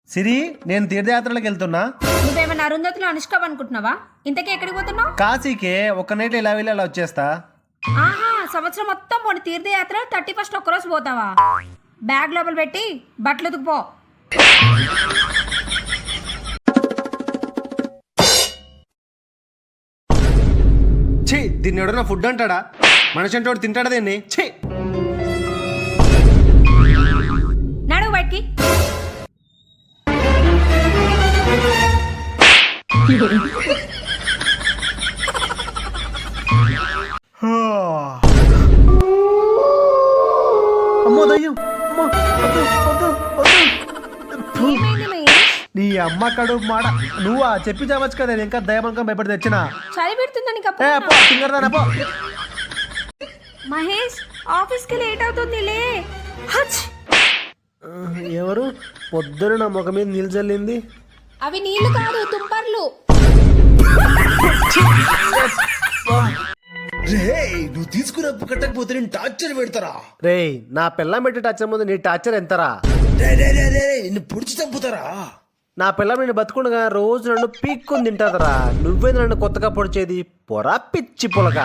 సిరి, నేను తీర్థయాత్రలకు వెళ్తున్నా. నువ్వేమన్నా అరుంధతిలో అనుష్క అనుకుంటున్నావా? ఇంతకీ ఎక్కడికి పోతున్నావు? కాశీకే ఒక్క నైట్ ఇలా వెళ్ళి అలా వచ్చేస్తా. ఆహా, సంవత్సరం మొత్తం పోనీ తీర్థయాత్ర 31st ఒక్కరోజు పోతావా? బ్యాగ్ లోపల పెట్టి బట్టలు ఉతుకుపో. ఛీ, దీన్ని ఎవడన్నా ఫుడ్ అంటాడా? మనిషి అంటే వాడు తింటాడా దీన్ని? ఛీ. నడువు బయటికి. అమ్మో దయ్యం, అమ్మో, వద్దు, వద్దు, వద్దు. ఏమైంది మహేష్? నీ అమ్మ కడుపు మాడ. నువ్వా చెప్పి చావచ్చు కదా, నేను ఇంకా దయమనకం భయపడి తెచ్చినా. చలి పెడుతుందని పో. మహేష్, ఆఫీస్కి లేట్ అవుతుంది లే. హచ్. ఎవరు పొద్దున నా ముఖం మీద నీళ్ళు చల్లింది? అవి నీళ్లు కాదు, తుంపర్లు. నువ్వు తీసుకున్న అప్పు కట్టకపోతే నేను టార్చర్ పెడతారా? రే, నా పిల్లం పెట్టి టచ్చర్ ముందు నీ టార్చర్ ఎంతరా? నిన్ను పొడిచి చంపుతారా? నా పిల్లం నేను బతుకుండగా రోజు నన్ను పీక్కొని తింటాదరా. నువ్వే నన్ను కొత్తగా పొడిచేది? పొరా పిచ్చి పొలక.